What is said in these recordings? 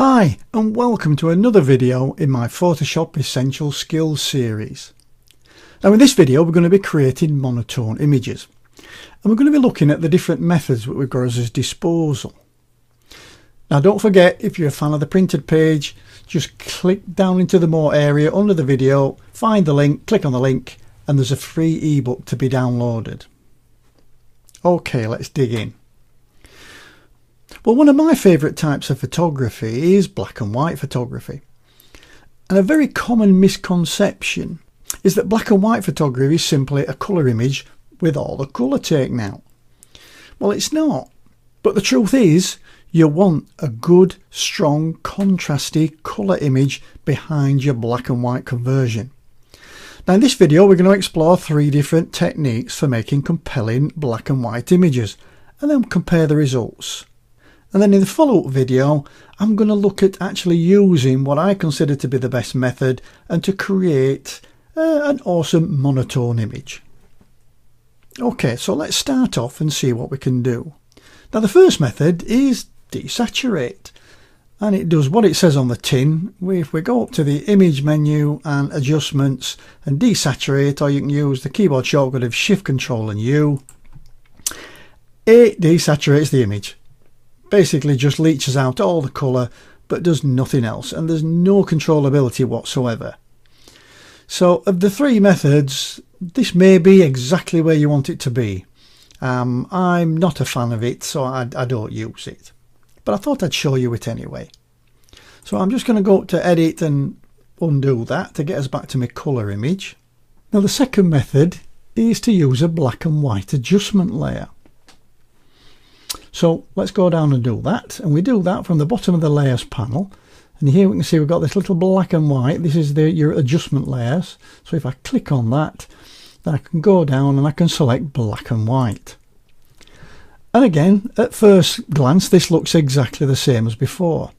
Hi and welcome to another video in my Photoshop Essential Skills series. Now in this video we're going to be creating monotone images and we're going to be looking at the different methods that we've got at our disposal. Now don't forget, if you're a fan of the printed page, just click down into the more area under the video, find the link, click on the link, and there's a free ebook to be downloaded. Okay, let's dig in. Well, one of my favourite types of photography is black and white photography. And a very common misconception is that black and white photography is simply a colour image with all the colour taken out. Well, it's not. But the truth is, you want a good, strong, contrasty colour image behind your black and white conversion. Now in this video we're going to explore 3 different techniques for making compelling black and white images and then compare the results. And then in the follow-up video I'm going to look at actually using what I consider to be the best method and to create an awesome monotone image. Okay, so let's start off and see what we can do. Now the first method is Desaturate, and it does what it says on the tin. If we go up to the image menu and adjustments and Desaturate, or you can use the keyboard shortcut of Shift Control and U, it desaturates the image. Basically just leaches out all the colour but does nothing else, and there's no controllability whatsoever. So of the 3 methods, this may be exactly where you want it to be. I'm not a fan of it, so I don't use it, but I thought I'd show you it anyway. So I'm just going to go up to edit and undo that to get us back to my colour image. Now the second method is to use a black and white adjustment layer. So let's go down and do that, and we do that from the bottom of the layers panel, and here we can see we've got this little black and white. This is your adjustment layers. So if I click on that, then I can go down and I can select black and white. And again, at first glance this looks exactly the same as before,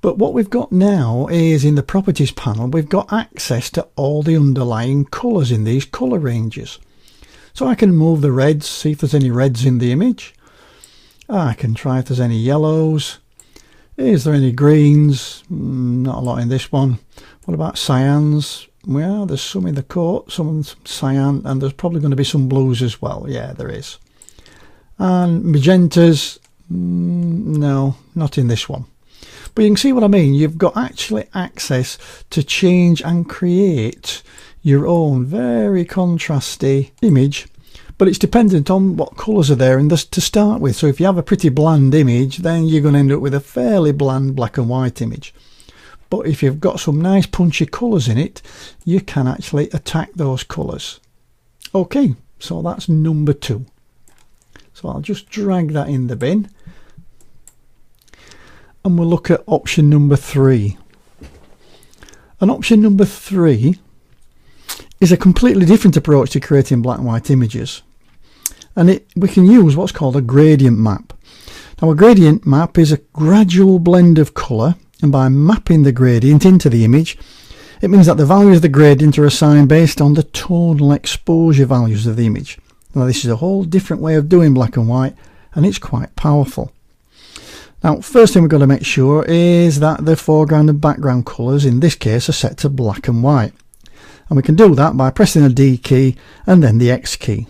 but what we've got now is in the properties panel we've got access to all the underlying colours in these colour ranges. So I can move the reds, see if there's any reds in the image. I can try if there's any yellows. Is there any greens? Not a lot in this one. What about cyans? Well, there's some in the coat, some cyan, and there's probably going to be some blues as well. Yeah, there is. And magentas, no, not in this one. But you can see what I mean. You've got actually access to change and create your own very contrasty image. But it's dependent on what colours are there and to start with. So if you have a pretty bland image, then you're going to end up with a fairly bland black and white image. But if you've got some nice punchy colours in it, you can actually attack those colours. Okay, so that's number 2. So I'll just drag that in the bin. And we'll look at option number 3. And option number 3 is a completely different approach to creating black and white images, and we can use what's called a gradient map. Now a gradient map is a gradual blend of colour, and by mapping the gradient into the image it means that the values of the gradient are assigned based on the tonal exposure values of the image. Now this is a whole different way of doing black and white, and it's quite powerful. Now first thing we've got to make sure is that the foreground and background colours in this case are set to black and white. And we can do that by pressing the D key and then the X key.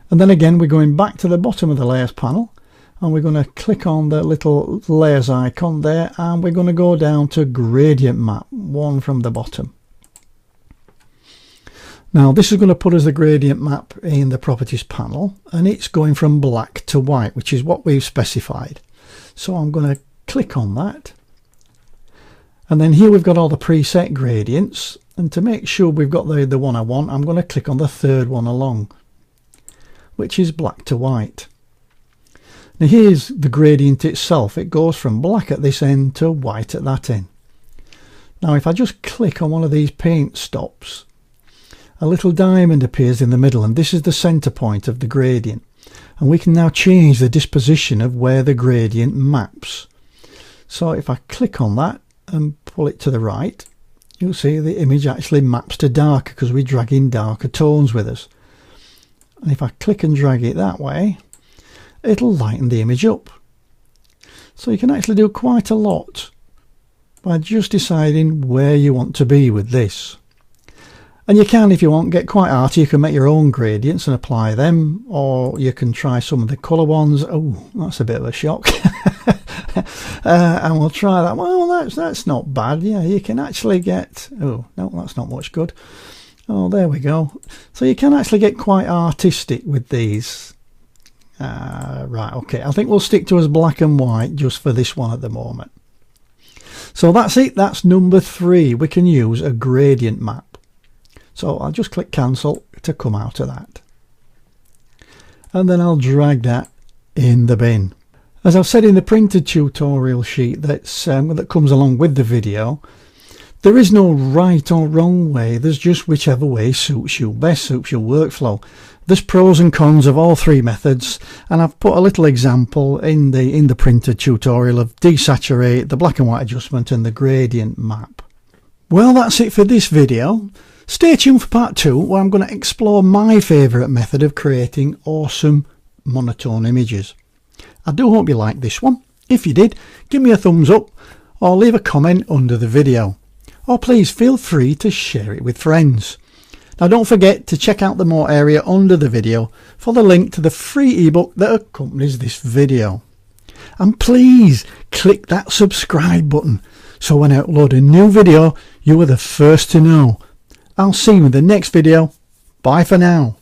And then again we're going back to the bottom of the layers panel, and we're going to click on the little layers icon there, and we're going to go down to gradient map, one from the bottom. Now this is going to put us the gradient map in the properties panel, and it's going from black to white, which is what we've specified. So I'm going to click on that. And then here we've got all the preset gradients, and to make sure we've got the one I want, I'm going to click on the third one along, which is black to white. Now here's the gradient itself. It goes from black at this end to white at that end. Now if I just click on one of these paint stops, a little diamond appears in the middle, and this is the center point of the gradient, and we can now change the disposition of where the gradient maps. So if I click on that and pull it to the right, you'll see the image actually maps to darker because we drag in darker tones with us. And if I click and drag it that way, it'll lighten the image up. So you can actually do quite a lot by just deciding where you want to be with this. And you can, if you want, get quite arty. You can make your own gradients and apply them, or you can try some of the colour ones. Oh, that's a bit of a shock. And we'll try that. Well, that's not bad. Yeah, you can actually get... Oh, no, that's not much good. Oh, there we go. So you can actually get quite artistic with these. Right, okay. I think we'll stick to as black and white just for this one at the moment. So that's it. That's number 3. We can use a gradient map. So I'll just click cancel to come out of that. And then I'll drag that in the bin. As I've said in the printed tutorial sheet that comes along with the video, there is no right or wrong way. There's just whichever way suits you best, suits your workflow. There's pros and cons of all 3 methods, and I've put a little example in the printed tutorial of Desaturate, the black and white adjustment, and the gradient map. Well, that's it for this video. Stay tuned for part 2, where I'm going to explore my favourite method of creating awesome monotone images. I do hope you liked this one. If you did, give me a thumbs up or leave a comment under the video. Or please feel free to share it with friends. Now don't forget to check out the more area under the video for the link to the free ebook that accompanies this video. And please click that subscribe button so when I upload a new video you are the first to know. I'll see you in the next video. Bye for now.